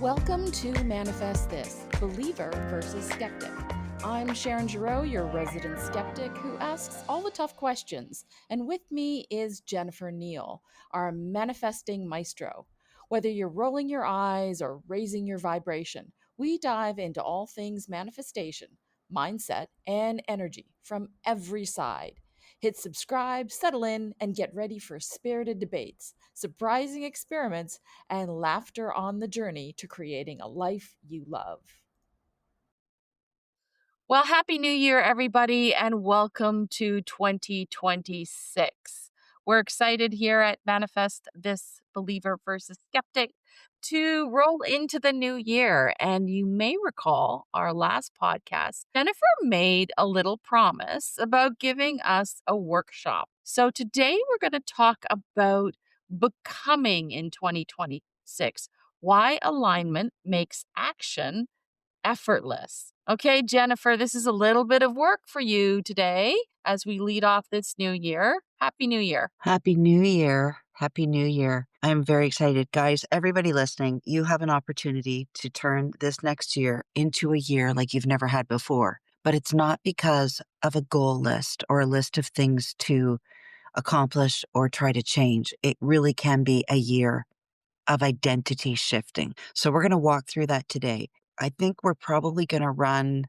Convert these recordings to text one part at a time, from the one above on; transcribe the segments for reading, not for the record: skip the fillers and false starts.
Welcome to Manifest This, Believer versus Skeptic. I'm Sharon, your resident skeptic who asks all the tough questions. And with me is Jennifer Neal, our manifesting maestro. Whether you're rolling your eyes or raising your vibration, we dive into all things manifestation, mindset, and energy from every side. Hit subscribe, settle in, and get ready for spirited debates, surprising experiments, and laughter on the journey to creating a life you love. Well, Happy New Year, everybody, and welcome to 2026. We're excited here at Manifest This Believer versus Skeptic to roll into the new year. And you may recall our last podcast, Jennifer made a little promise about giving us a workshop. So today we're going to talk about becoming in 2026, why alignment makes action effortless. Okay, Jennifer, this is a little bit of work for you today as we lead off this new year. Happy New Year. Happy New Year. Happy New Year. I'm very excited. Guys, everybody listening, you have an opportunity to turn this next year into a year like you've never had before. But it's not because of a goal list or a list of things to accomplish or try to change. It really can be a year of identity shifting. So we're going to walk through that today. I think we're probably going to run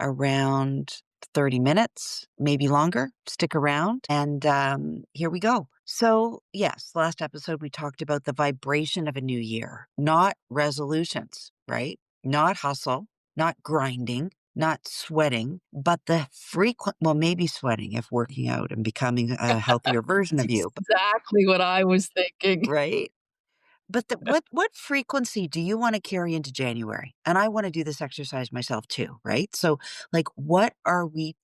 around 30 minutes, maybe longer. Stick around. And here we go. So, yes, last episode, we talked about the vibration of a new year, not resolutions, right? Not hustle, not grinding, not sweating, but the frequent, well, maybe sweating if working out and becoming a healthier version of That's you, exactly what I was thinking. right? But what frequency do you want to carry into January? And I want to do this exercise myself too, right? So like what are we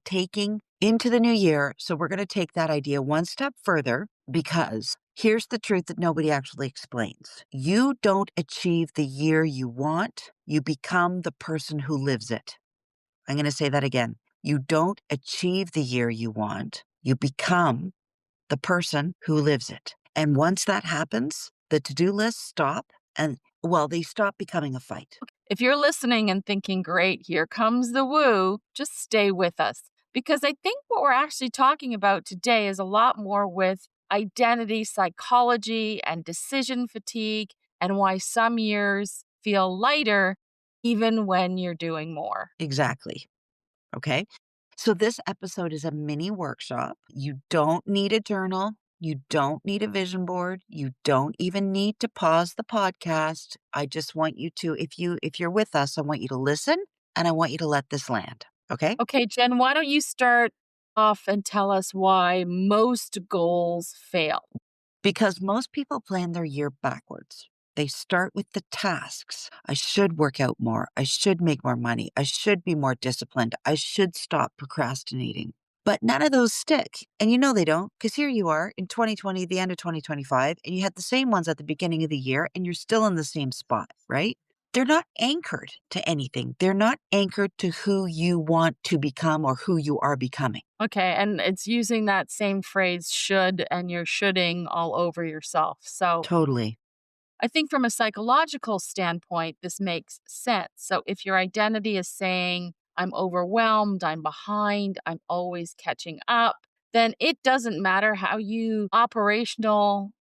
taking into the new year? So we're going to take that idea one step further because here's the truth that nobody actually explains. You don't achieve the year you want, you become the person who lives it. I'm going to say that again. You don't achieve the year you want, you become the person who lives it. And once that happens, the to-do lists stop and, well, they stop becoming a fight. If you're listening and thinking, great, here comes the woo, just stay with us. Because I think what we're actually talking about today is a lot more with identity psychology and decision fatigue and why some years feel lighter even when you're doing more. Exactly. Okay. So this episode is a mini workshop. You don't need a journal. You don't need a vision board. You don't even need to pause the podcast. I just want you to, if you're with us, I want you to listen and I want you to let this land. Okay. Okay, Jen, why don't you start off and tell us why most goals fail? Because most people plan their year backwards. They start with the tasks. I should work out more. I should make more money. I should be more disciplined. I should stop procrastinating. But none of those stick. And you know they don't, because here you are in 2020, the end of 2025, and you had the same ones at the beginning of the year, and you're still in the same spot, right? They're not anchored to anything. They're not anchored to who you want to become or who you are becoming. Okay, and it's using that same phrase should and you're shoulding all over yourself. So Totally. I think from a psychological standpoint, this makes sense. So if your identity is saying, I'm overwhelmed, I'm behind, I'm always catching up, then it doesn't matter how you operationalize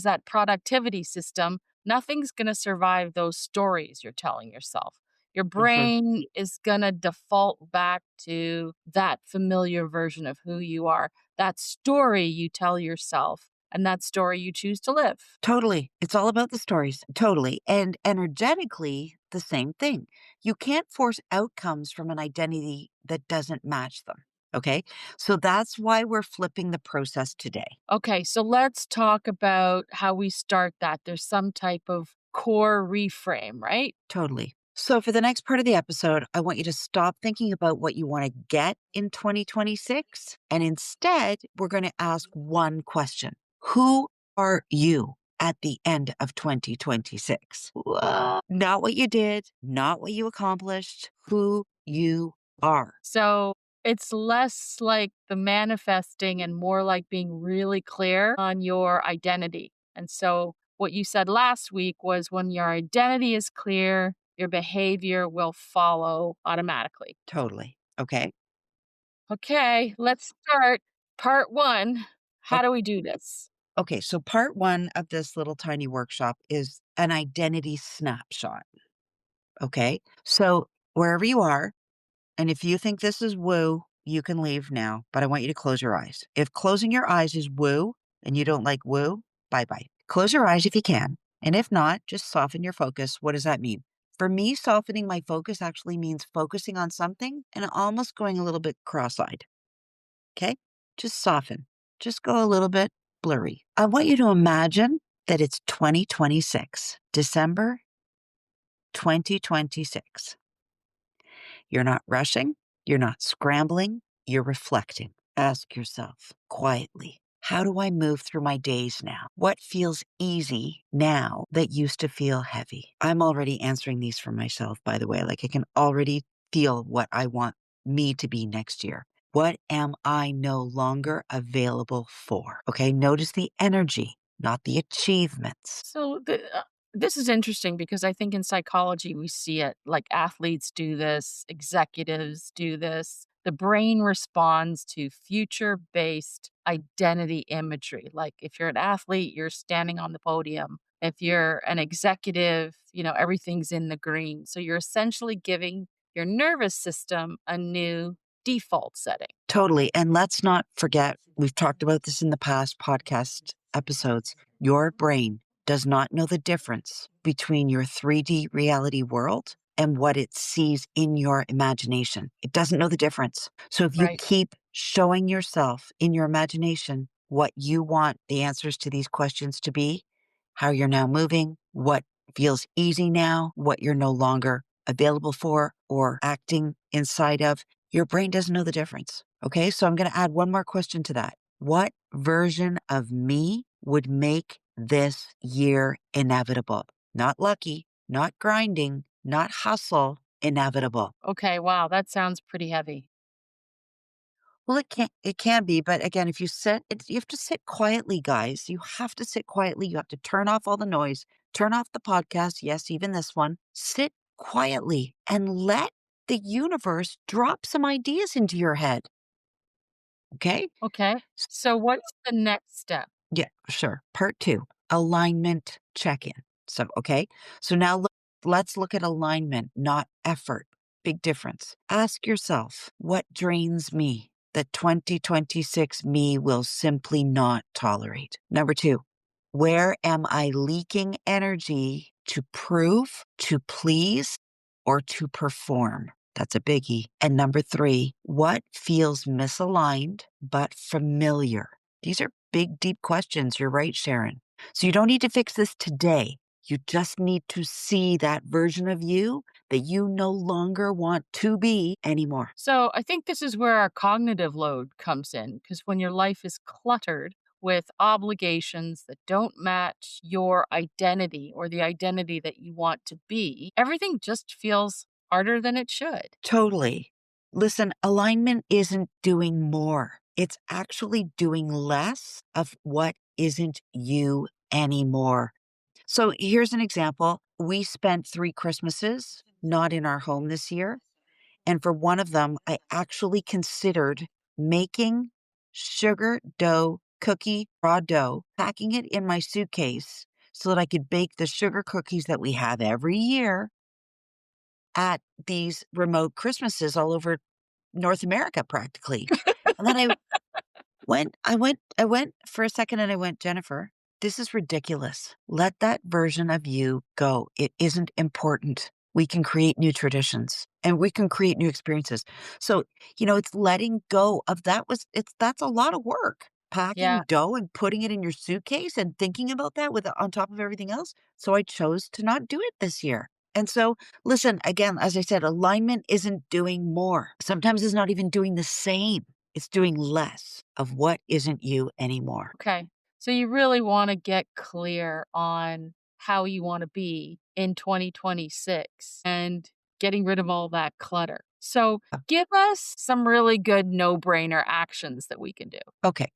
that productivity system. Nothing's going to survive those stories you're telling yourself. Your For sure. brain is going to default back to that familiar version of who you are, that story you tell yourself, and that story you choose to live. Totally. It's all about the stories. Totally. And energetically, the same thing. You can't force outcomes from an identity that doesn't match them. Okay. So that's why we're flipping the process today. Okay, so let's talk about how we start that. There's some type of core reframe, right? Totally. So for the next part of the episode, I want you to stop thinking about what you want to get in 2026. And instead, we're going to ask one question. Who are you at the end of 2026? Not what you did, not what you accomplished, who you are. So it's less like the manifesting and more like being really clear on your identity. And so What you said last week was when your identity is clear, your behavior will follow automatically. Totally. Okay. Okay, let's start part one. O- How do we do this? Okay. So, part one of this little tiny workshop is an identity snapshot. Okay. So, wherever you are, and if you think this is woo, you can leave now, but I want you to close your eyes. If closing your eyes is woo and you don't like woo, bye bye. Close your eyes if you can. And if not, just soften your focus. What does that mean? For me, softening my focus actually means focusing on something and almost going a little bit cross eyed. Okay? Just soften. Just go a little bit blurry. I want you to imagine that it's 2026, December 2026. You're not rushing, you're not scrambling, you're reflecting. Ask yourself quietly, how do I move through my days now? What feels easy now that used to feel heavy? I'm already answering these for myself, by the way. Like I can already feel what I want me to be next year. What am I no longer available for? Okay, notice the energy, not the achievements. This is interesting because I think in psychology we see it like athletes do this, executives do this. The brain responds to future based identity imagery. Like if you're an athlete, you're standing on the podium. If you're an executive, everything's in the green. So you're essentially giving your nervous system a new default setting. Totally. And let's not forget, we've talked about this in the past podcast episodes. Your brain does not know the difference between your 3D reality world and what it sees in your imagination. It doesn't know the difference. So if you Right. keep showing yourself in your imagination what you want the answers to these questions to be, how you're now moving, what feels easy now, what you're no longer available for or acting inside of, your brain doesn't know the difference. Okay, so I'm going to add one more question to that. What version of me would make this year inevitable? Not lucky, not grinding, not hustle, inevitable. Okay. Wow. That sounds pretty heavy. Well, it can be, but again, if you sit, you have to sit quietly, guys. You have to sit quietly. You have to turn off all the noise, turn off the podcast. Yes, even this one. Sit quietly and let the universe drop some ideas into your head. Okay. Okay. So what's the next step? Yeah, sure. Part two, alignment check in. So, okay. So now let's look at alignment, not effort. Big difference. Ask yourself, what drains me that 2026 me will simply not tolerate? Number two, where am I leaking energy to prove, to please, or to perform? That's a biggie. And number three, what feels misaligned but familiar? These are big, deep questions. You're right, Sharon. So you don't need to fix this today. You just need to see that version of you that you no longer want to be anymore. So I think this is where our cognitive load comes in because when your life is cluttered with obligations that don't match your identity or the identity that you want to be, everything just feels harder than it should. Totally. Listen, alignment isn't doing more. It's actually doing less of what isn't you anymore. So here's an example. We spent 3 Christmases not in our home this year. And for one of them, I actually considered making sugar dough cookie raw dough, packing it in my suitcase so that I could bake the sugar cookies that we have every year at these remote Christmases all over North America practically. And then I went for a second and I went, Jennifer, this is ridiculous. Let that version of you go. It isn't important. We can create new traditions and we can create new experiences. So, it's letting go of that's a lot of work. Packing Yeah. dough and putting it in your suitcase and thinking about that with on top of everything else. So I chose to not do it this year. And so, listen, again, as I said, alignment isn't doing more. Sometimes it's not even doing the same. It's doing less of what isn't you anymore. Okay. So you really want to get clear on how you want to be in 2026 and getting rid of all that clutter. So give us some really good no brainer actions that we can do. Okay.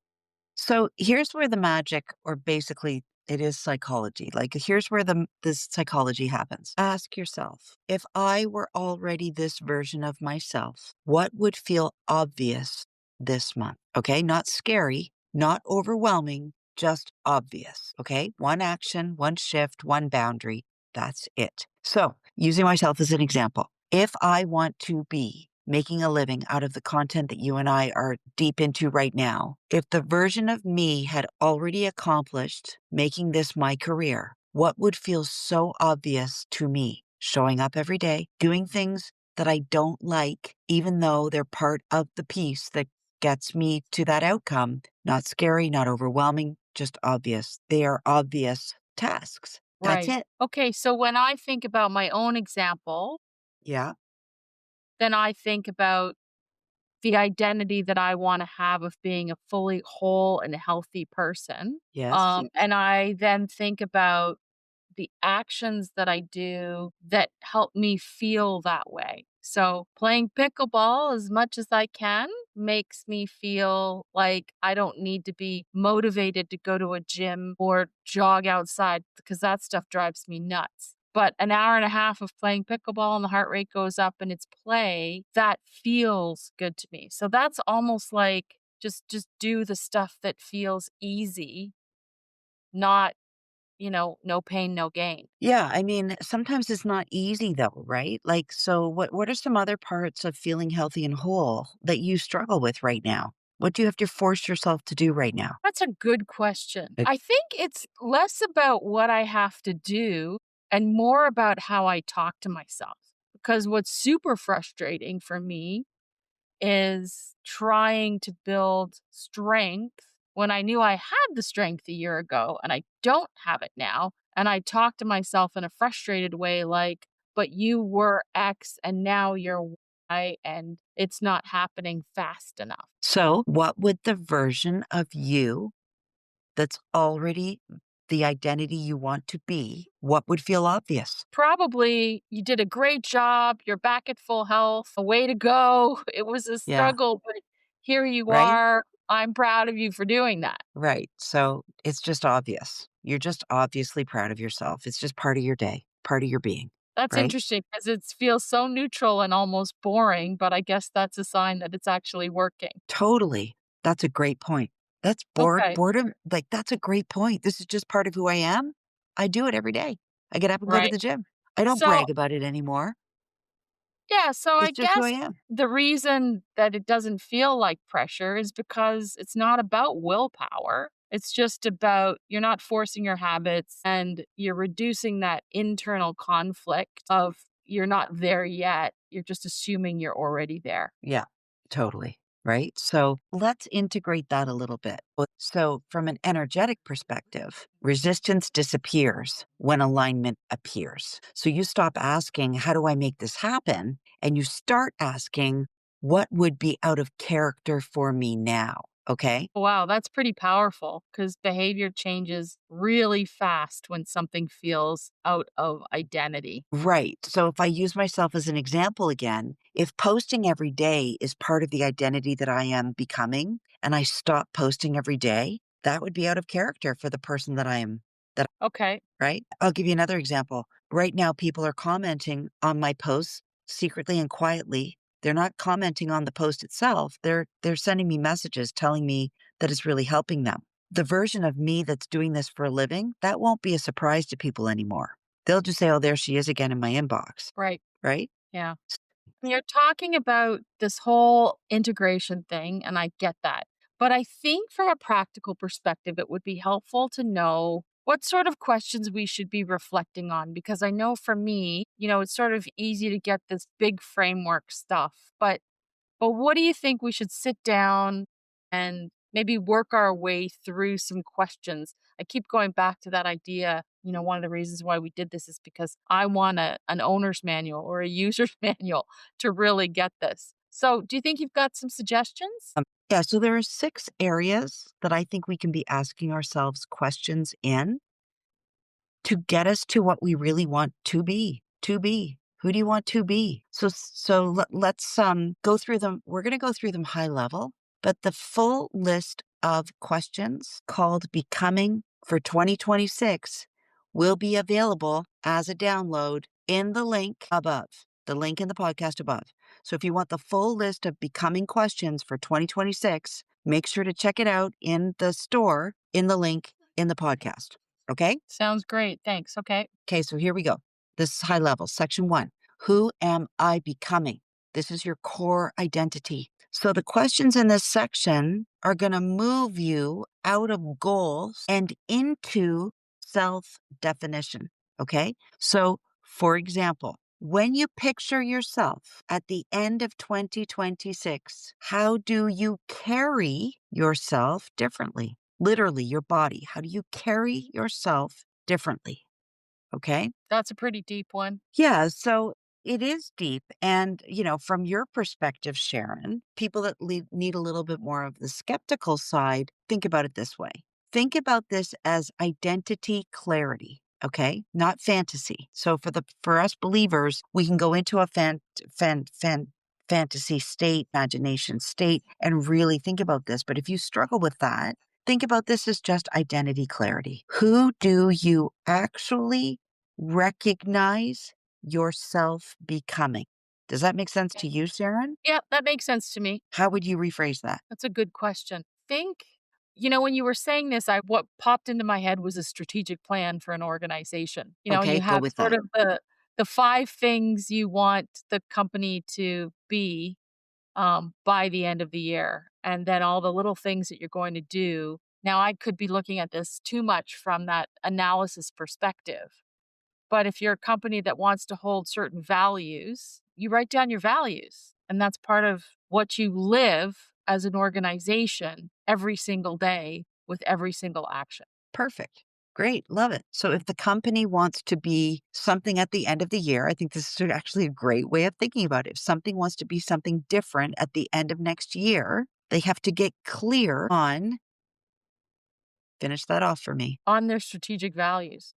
So here's where the magic, or basically It is psychology. Like, here's where this psychology happens. Ask yourself, if I were already this version of myself, what would feel obvious this month? Okay, not scary, not overwhelming, just obvious. Okay, one action, one shift, one boundary. That's it. So, using myself as an example, if I want to be making a living out of the content that you and I are deep into right now, if the version of me had already accomplished making this my career, what would feel so obvious to me? Showing up every day, doing things that I don't like, even though they're part of the piece that gets me to that outcome. Not scary, not overwhelming, just obvious. They are obvious tasks. That's Right. it. Okay, so when I think about my own example, Yeah. then I think about the identity that I wanna have of being a fully whole and healthy person. Yes. And I then think about the actions that I do that help me feel that way. So, playing pickleball as much as I can makes me feel like I don't need to be motivated to go to a gym or jog outside because that stuff drives me nuts. But an hour and a half of playing pickleball and the heart rate goes up and it's play, that feels good to me. So that's almost like just do the stuff that feels easy, not no pain, no gain. Yeah, I mean, sometimes it's not easy though, right? Like, so what are some other parts of feeling healthy and whole that you struggle with right now? What do you have to force yourself to do right now? That's a good question. Uh, I think it's less about what I have to do and more about how I talk to myself. Because what's super frustrating for me is trying to build strength when I knew I had the strength a year ago and I don't have it now. And I talk to myself in a frustrated way, like, but you were X and now you're Y, and it's not happening fast enough. So, what would the version of you that's already the identity you want to be, what would feel obvious? Probably you did a great job, you're back at full health, way to go. It was a Yeah, struggle, but here you right? are. I'm proud of you for doing that. Right. So, it's just obvious. You're just obviously proud of yourself. It's just part of your day, part of your being, That's right? interesting because it feels so neutral and almost boring, but I guess that's a sign that it's actually working. Totally. That's a great point. That's Okay, boredom, like, that's a great point. This is just part of who I am. I do it every day. I get up and go to right. the gym. I don't So, brag about it anymore. yeah, so I It's just who I guess am. the reason that it doesn't feel like pressure is because it's not about willpower. It's just about you're not forcing your habits and you're reducing that internal conflict of you're not there yet. You're just assuming you're already there. Yeah, totally. Right. So let's integrate that a little bit. So, from an energetic perspective, resistance disappears when alignment appears. So, you stop asking, how do I make this happen? And you start asking, what would be out of character for me now? Okay. Wow, that's pretty powerful because behavior changes really fast when something feels out of identity. Right. So if I use myself as an example again, if posting every day is part of the identity that I am becoming, and I stop posting every day, that would be out of character for the person that I am. That Okay, right? I'll give you another example. Right now, people are commenting on my posts secretly and quietly. They're not commenting on the post itself. They're sending me messages telling me that it's really helping them. The version of me that's doing this for a living, that won't be a surprise to people anymore. They'll just say, "Oh, there she is again in my inbox." right. Right? Yeah. You're talking about this whole integration thing, and I get that. But I think from a practical perspective, it would be helpful to know what sort of questions we should be reflecting on. Because I know for me, it's sort of easy to get this big framework stuff. But what do you think we should sit down and maybe work our way through some questions? I keep going back to that idea. One of the reasons why we did this is because I want an owner's manual or a user's manual to really get this. So, do you think you've got some suggestions? Yeah. So there are 6 areas that I think we can be asking ourselves questions in to get us to what we really want to be. To be. Who do you want to be? Let's go through them. We're going to go through them high level, but the full list of questions called becoming for 2026 will be available as a download in the link above, the link in the podcast above. So if you want the full list of becoming questions for 2026, make sure to check it out in the store in the link in the podcast. Okay? Sounds great. Thanks. Okay. Okay, so here we go. This is high level. Section 1. Who am I becoming? This is your core identity. So the questions in this section are going to move you out of goals and into self definition. Okay. So, for example, when you picture yourself at the end of 2026, how do you carry yourself differently? Literally, your body. How do you carry yourself differently? Okay. That's a pretty deep one. Yeah, so it is deep. And, from your perspective, Sharon, people that need a little bit more of the skeptical side, think about it this way. Think about this as identity clarity, okay? Not fantasy. So for us believers, we can go into a fantasy state, imagination state, and really think about this. But if you struggle with that, think about this as just identity clarity. Who do you actually recognize yourself becoming? Does that make sense to you, Sharon? Yeah, that makes sense to me. How would you rephrase that? That's a good question. Think, when you were saying this, what popped into my head was a strategic plan for an organization. And Okay, you go have with sort that. of the five things you want the company to be by the end of the year, and then all the little things that you're going to do. Now, I could be looking at this too much from that analysis perspective. But if you're a company that wants to hold certain values, you write down your values. And that's part of what you live as an organization every single day with every single action. Perfect. Great. Love it. So if the company wants to be something at the end of the year, I think this is actually a great way of thinking about it. If something wants to be something different at the end of next year, they have to get clear on, finish that off for me, On their strategic values.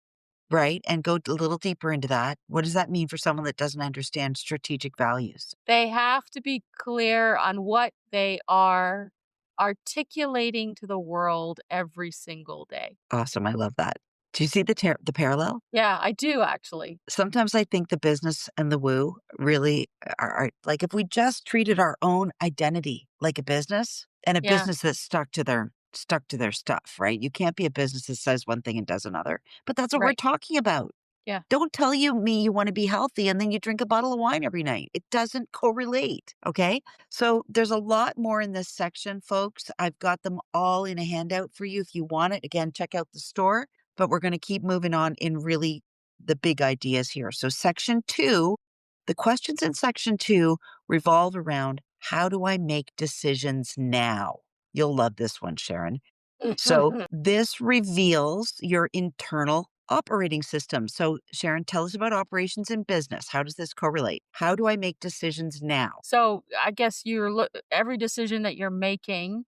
right? And go a little deeper into that. What does that mean for someone that doesn't understand strategic values? They have to be clear on what they are articulating to the world every single day. Awesome. I love that. Do you see the parallel? Yeah, I do actually. Sometimes I think the business and the woo really are like if we just treated our own identity like a business and a Yeah, business that's stuck to their stuff, right? You can't be a business that says one thing and does another. But that's what we're right. talking about. Yeah. Don't tell me you want to be healthy and then you drink a bottle of wine every night. It doesn't correlate. Okay. So there's a lot more in this section, folks. I've got them all in a handout for you if you want it. Again, check out the store, but we're going to keep moving on in really the big ideas here. So, section 2, the questions in section 2 revolve around how do I make decisions now? You'll love this one, Sharon. So this reveals your internal operating system. So, Sharon, tell us about operations in business. How does this correlate? How do I make decisions now? So I guess every decision that you're making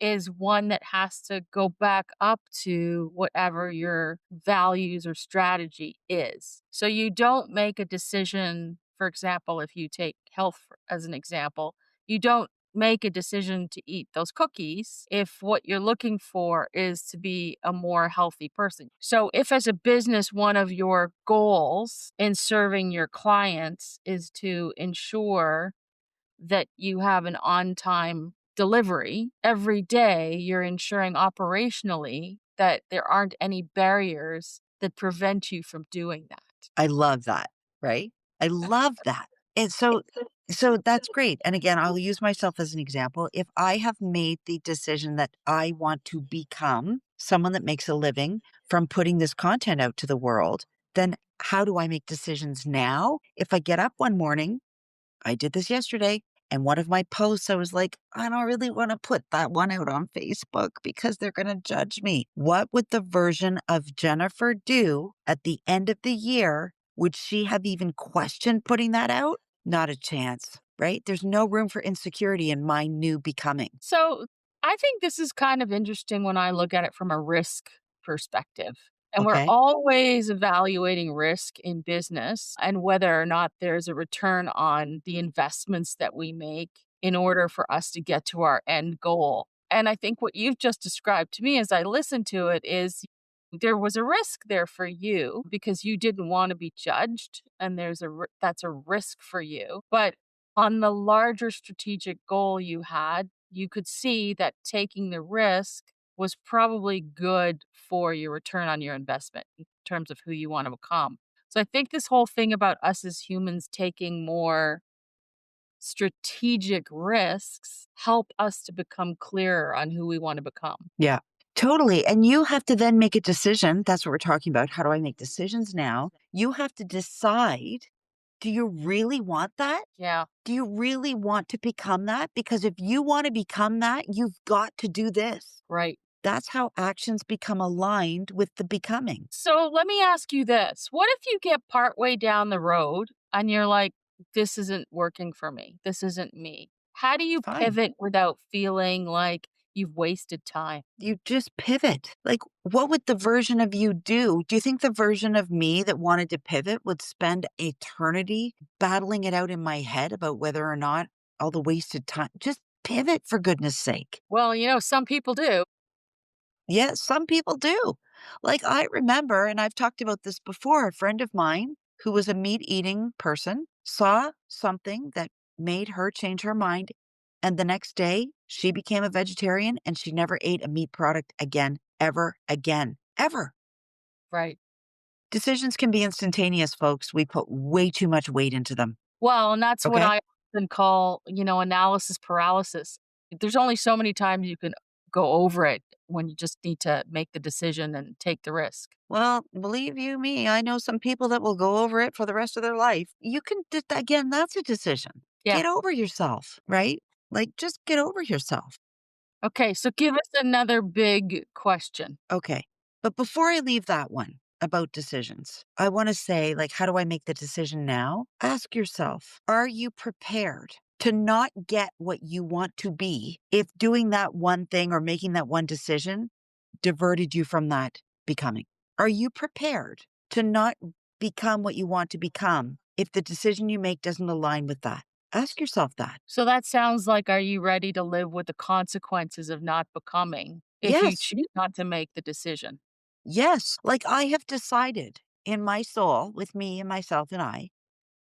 is one that has to go back up to whatever your values or strategy is. So you don't make a decision, for example, if you take as an example, you don't make a decision to eat those cookies if what you're looking for is to be a more healthy person. So if as a business one of your goals in serving your clients is to ensure that you have an on time delivery. Every day, you're ensuring operationally that there aren't any barriers that prevent you from doing that. I love that, right? I love that. And so that's great. And again, I'll use myself as an example. If I have made the decision that I want to become someone that makes a living from putting this content out to the world, then how do I make decisions now? If I get up one morning, I did this yesterday. And one of my posts, I was like, I don't really want to put that one out on Facebook because they're going to judge me. What would the version of Jennifer do at the end of the year? Would she have even questioned putting that out? Not a chance, right? There's no room for insecurity in my new becoming. So I think this is kind of interesting when I look at it from a risk perspective. And we're Okay. always evaluating risk in business and whether or not there's a return on the investments that we make in order for us to get to our end goal. And I think what you've just described to me as I listen to it is there was a risk there for you because you didn't want to be judged, and that's a risk for you. But on the larger strategic goal you had, you could see that taking the risk was probably good for your return on your investment in terms of who you want to become. So I think this whole thing about us as humans taking more strategic risks help us to become clearer on who we want to become. Yeah, totally. And you have to then make a decision. That's what we're talking about. How do I make decisions now? You have to decide, do you really want that? Yeah, Do you really want to become that? Because if you want to become that, you've got to do this. right. That's how actions become aligned with the becoming. So let me ask you this. What if you get partway down the road and you're like, this isn't working for me? This isn't me. How do you Fine. pivot without feeling like you've wasted time? You just pivot. Like, what would the version of you do? Do you think the version of me that wanted to pivot would spend eternity battling it out in my head about whether or not all the wasted time? Just pivot, for goodness sake. Well, some people do. Yes, some people do. Like, I remember, and I've talked about this before, a friend of mine who was a meat eating person saw something that made her change her mind. And the next day, she became a vegetarian and she never ate a meat product again, ever again, ever. Right. Decisions can be instantaneous, folks. We put way too much weight into them. Well, and that's what Okay. I often call, analysis paralysis. There's only so many times you can go over it when you just need to make the decision and take the risk. Well, believe you me, I know some people that will go over it for the rest of their life. You can, again, that's a decision. Yeah. Get over yourself, right? Like, just get over yourself. Okay. So give us another big question. Okay. But before I leave that one about decisions, I want to say, like, how do I make the decision now? Ask yourself, are you prepared to not get what you want to be if doing that one thing or making that one decision diverted you from that becoming? Are you prepared to not become what you want to become if the decision you make doesn't align with that? Ask yourself that. So that sounds like, are you ready to live with the consequences of not becoming if you Yes. choose not to make the decision? Yes. Like, I have decided in my soul, with me and myself and I,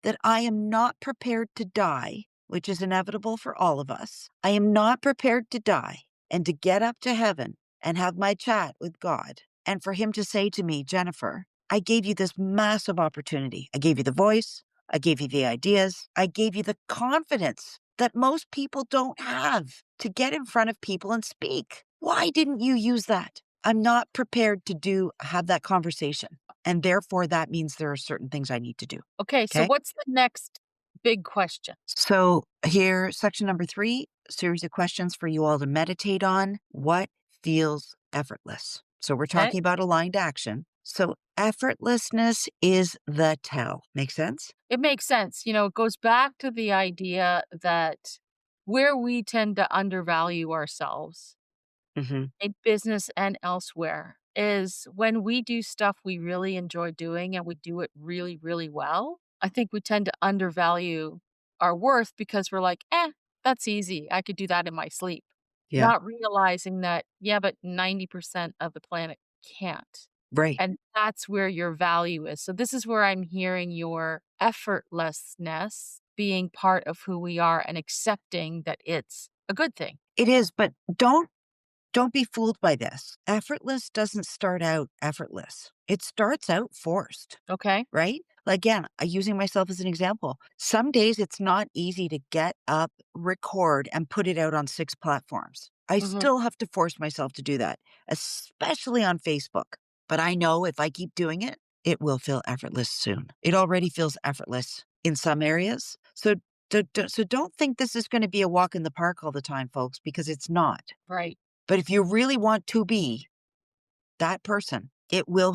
that I am not prepared to die, which is inevitable for all of us. I am not prepared to die and to get up to heaven and have my chat with God and for him to say to me, Jennifer, I gave you this massive opportunity. I gave you the voice. I gave you the ideas. I gave you the confidence that most people don't have to get in front of people and speak. Why didn't you use that? I'm not prepared to have that conversation. And therefore, that means there are certain things I need to do. Okay, so Okay. what's the next big question? So, here, section number 3, series of questions for you all to meditate on. What feels effortless? So, we're Okay. talking about aligned action. So, effortlessness is the tell. Make sense? It makes sense. It goes back to the idea that where we tend to undervalue ourselves Hmm. in business and elsewhere is when we do stuff we really enjoy doing and we do it really, really well. I think we tend to undervalue our worth because we're like, that's easy. I could do that in my sleep. Yeah. Not realizing that, yeah, but 90% of the planet can't. Right. And that's where your value is. So, this is where I'm hearing your effortlessness being part of who we are and accepting that it's a good thing. It is, but don't be fooled by this. Effortless doesn't start out effortless. It starts out forced. Okay. Right? Again, using myself as an example, some days it's not easy to get up, record, and put it out on 6 platforms. I Hmm. still have to force myself to do that, especially on Facebook. But I know if I keep doing it, it will feel effortless soon. It already feels effortless in some areas. So don't think this is going to be a walk in the park all the time, folks, because it's not. Right. But if you really want to be that person, it will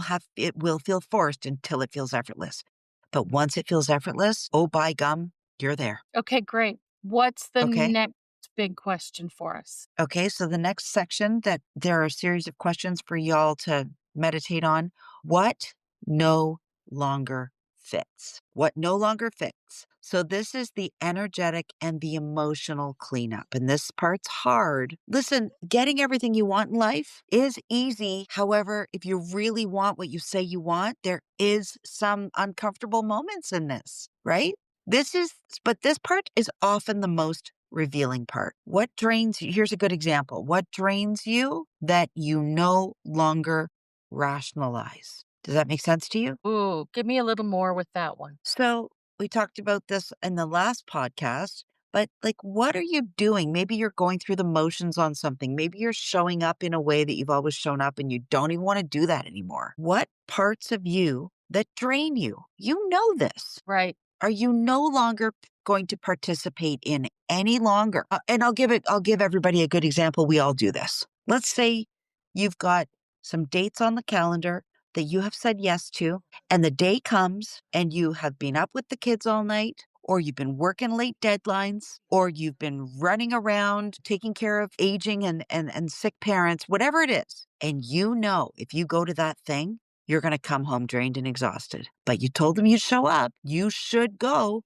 feel forced until it feels effortless. But once it feels effortless, oh, by gum, you're there. Okay, great. What's the Okay. next big question for us? Okay. So the next section that there are a series of questions for y'all to meditate on. What no longer fits, what no longer fits. So, this is the energetic and the emotional cleanup. And this part's hard. Listen, getting everything you want in life is easy. However, if you really want what you say you want, there is some uncomfortable moments in this, right? This is, but this part is often the most revealing part. What drains you? Here's a good example. What drains you that you no longer rationalize? Does that make sense to you? Ooh, give me a little more with that one. So, we talked about this in the last podcast, but like, what are you doing? Maybe you're going through the motions on something. Maybe you're showing up in a way that you've always shown up and you don't even want to do that anymore. What parts of you that drain you? You know this. Right. Are you no longer going to participate in any longer? And I'll give everybody a good example. We all do this. Let's say you've got some dates on the calendar that you have said yes to, and the day comes and you have been up with the kids all night, or you've been working late deadlines, or you've been running around taking care of aging and sick parents, whatever it is. And you know, if you go to that thing, you're going to come home drained and exhausted. But you told them you'd show up. You should go.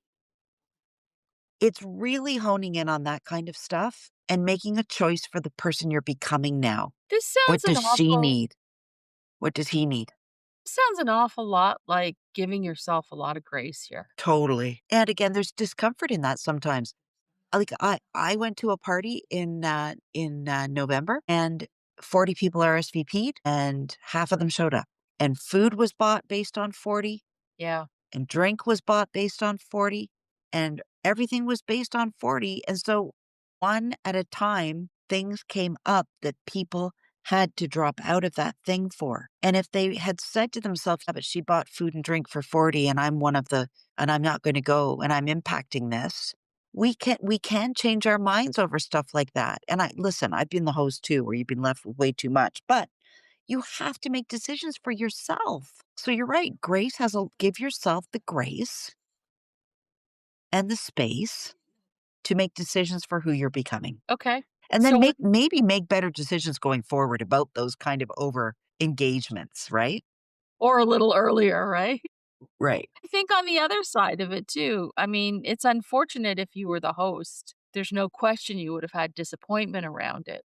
It's really honing in on that kind of stuff and making a choice for the person you're becoming now. This What sounds does an she awful need? What does he need? sounds an awful lot like giving yourself a lot of grace here. Totally. And again, there's discomfort in that sometimes. Like I went to a party in November and 40 people RSVP'd and half of them showed up. And food was bought based on 40 Yeah. and drink was bought based on 40 and everything was based on 40. And so one at a time, things came up that people had to drop out of that thing for. And if they had said to themselves, "Yeah, but she bought food and drink for 40 and I'm one of the, and I'm not going to go and I'm impacting this." We can change our minds over stuff like that. And I listen, I've been the host too, where you've been left with way too much, but you have to make decisions for yourself. So you're right. Give yourself the grace and the space to make decisions for who you're becoming. Okay. And then So we're maybe make better decisions going forward about those kind of over engagements, right? or a little earlier, right? Right. I think on the other side of it too, I mean, it's unfortunate if you were the host. There's no question you would have had disappointment around it.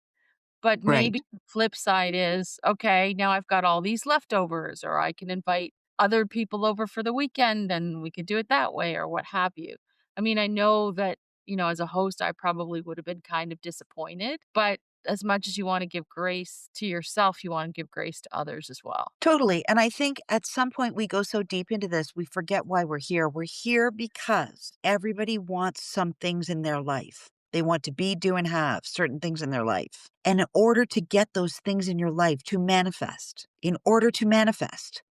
But Right. maybe the flip side is, okay, now I've got all these leftovers, or I can invite other people over for the weekend and we could do it that way, or what have you. I mean, I know that, as a host, I probably would have been kind of disappointed, but as much as you want to give grace to yourself, you want to give grace to others as well. Totally. And I think at some point we go so deep into this, we forget why we're here. We're here because everybody wants some things in their life. They want to be, do, and have certain things in their life. And in order to get those things in your life to manifest,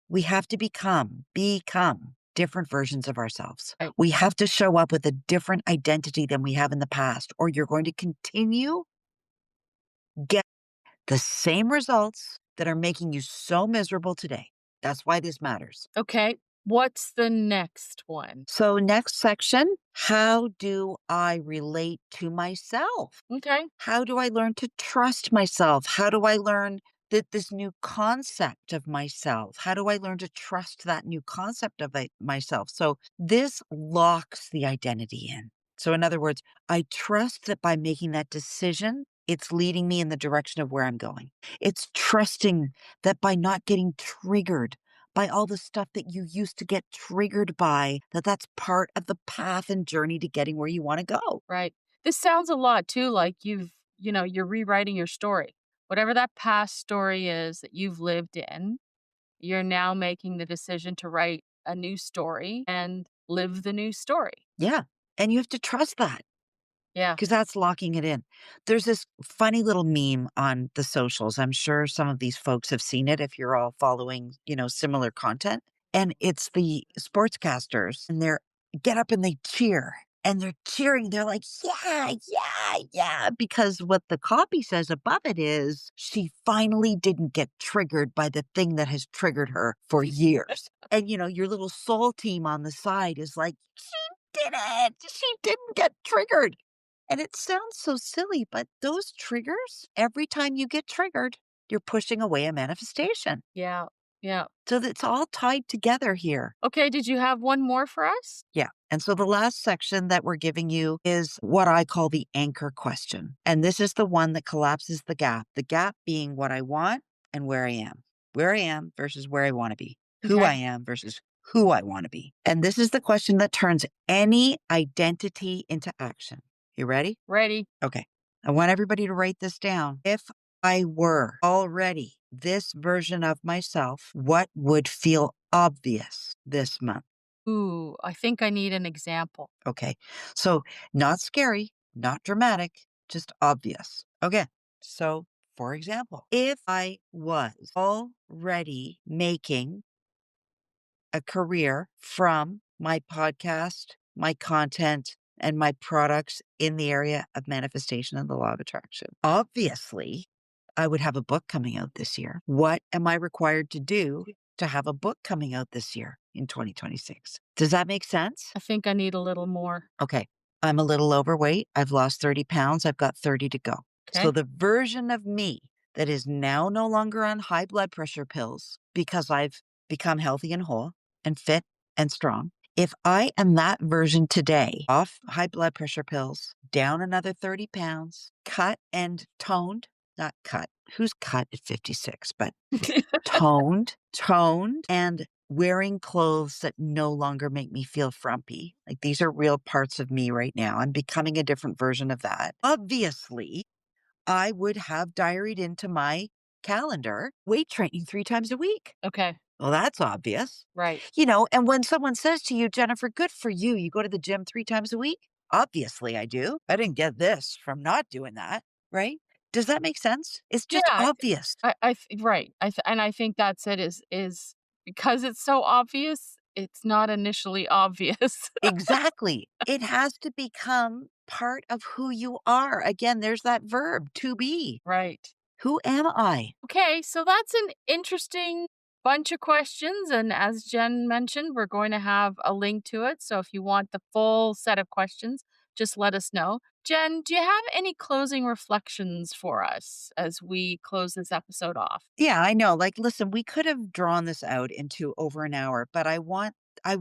we have to become different versions of ourselves. Right. We have to show up with a different identity than we have in the past, or you're going to continue get the same results that are making you so miserable today. That's why this matters. Okay. What's the next one? So, next section, how do I relate to myself? Okay. How do I learn to trust myself? How do I learn that this new concept of myself? How do I learn to trust that new concept of myself? So, this locks the identity in. So, in other words, I trust that by making that decision, it's leading me in the direction of where I'm going. It's trusting that by not getting triggered by all the stuff that you used to get triggered by, that's part of the path and journey to getting where you want to go. Right. This sounds a lot too like you're rewriting your story. Whatever that past story is that you've lived in, you're now making the decision to write a new story and live the new story. Yeah. And you have to trust that. Yeah. Because that's locking it in. There's this funny little meme on the socials. I'm sure some of these folks have seen it if you're all following, similar content. And it's the sportscasters and they're get up and they cheer. And they're cheering. They're like, yeah, yeah, yeah. Because what the copy says above it is she finally didn't get triggered by the thing that has triggered her for years. And, your little soul team on the side is like, she did it. She didn't get triggered. And it sounds so silly, but those triggers, every time you get triggered, you're pushing away a manifestation. Yeah. Yeah. So that's all tied together here. Okay, did you have one more for us? Yeah. And so the last section that we're giving you is what I call the anchor question. And this is the one that collapses the gap being what I want and where I am versus where I want to be, who I Okay. am versus who I want to be. And this is the question that turns any identity into action. You ready? Ready. Okay. I want everybody to write this down. If I were already this version of myself, what would feel obvious this month? Ooh, I think I need an example. Okay. So, not scary, not dramatic, just obvious. Okay. So, for example, if I was already making a career from my podcast, my content, and my products in the area of manifestation and the law of attraction. Obviously, I would have a book coming out this year. What am I required to do to have a book coming out this year in 2026? Does that make sense? I think I need a little more. Okay. I'm a little overweight. I've lost 30 pounds. I've got 30 to go. So Okay. the version of me that is now no longer on high blood pressure pills because I've become healthy and whole and fit and strong. If I am that version today, off high blood pressure pills, down another 30 pounds, cut and toned, not cut. Who's cut at 56? But toned, and wearing clothes that no longer make me feel frumpy. Like these are real parts of me right now. I'm becoming a different version of that. Obviously, I would have diaried into my calendar weight training 3 times a week. Okay. Well, that's obvious. Right. And when someone says to you, Jennifer, good for you, you go to the gym 3 times a week. Obviously, I do. I didn't get this from not doing that. Right. Does that make sense? It's Yeah, just obvious. right. And I think that's it is because it's so obvious, it's not initially obvious. Exactly. It has to become part of who you are. Again, there's that verb to be. Right. Who am I? Okay, so that's an interesting bunch of questions. And as Jen mentioned, we're going to have a link to it. So if you want the full set of questions, just let us know. Jen, do you have any closing reflections for us as we close this episode off? Yeah, I know. Like, listen, we could have drawn this out into over an hour, but I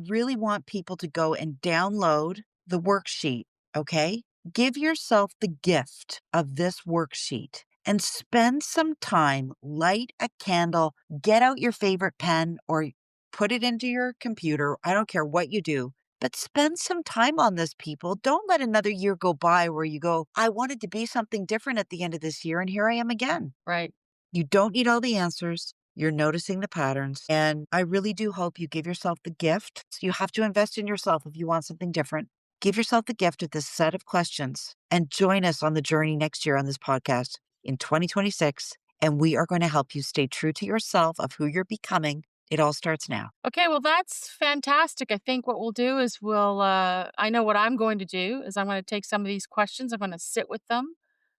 really want people to go and download the worksheet. Okay. Give yourself the gift of this worksheet and spend some time, light a candle, get out your favorite pen or put it into your computer. I don't care what you do, but spend some time on this, people. Don't let another year go by where you go, I wanted to be something different at the end of this year, and here I am again. Right. You don't need all the answers. You're noticing the patterns. And I really do hope you give yourself the gift. So you have to invest in yourself if you want something different. Give yourself the gift of this set of questions and join us on the journey next year on this podcast in 2026. And we are going to help you stay true to yourself of who you're becoming. It all starts now. Okay, well, that's fantastic. I think what we'll do is I know what I'm going to do is I'm going to take some of these questions, I'm going to sit with them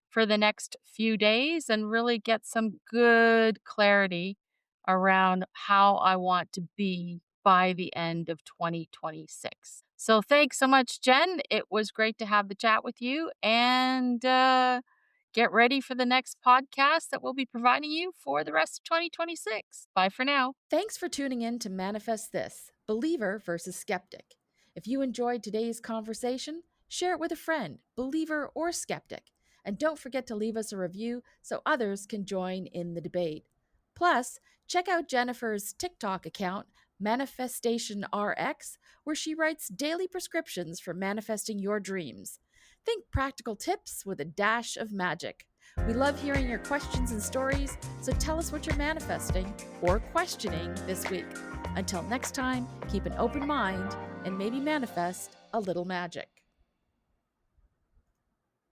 for the next few days and really get some good clarity around how I want to be by the end of 2026. So thanks so much, Jen. It was great to have the chat with you and get ready for the next podcast that we'll be providing you for the rest of 2026. Bye for now. Thanks for tuning in to Manifest This, Believer versus Skeptic. If you enjoyed today's conversation, share it with a friend, believer or skeptic. And don't forget to leave us a review so others can join in the debate. Plus, check out Jennifer's TikTok account, Manifestation RX, where she writes daily prescriptions for manifesting your dreams. Think practical tips with a dash of magic. We love hearing your questions and stories, so tell us what you're manifesting or questioning this week. Until next time, keep an open mind and maybe manifest a little magic.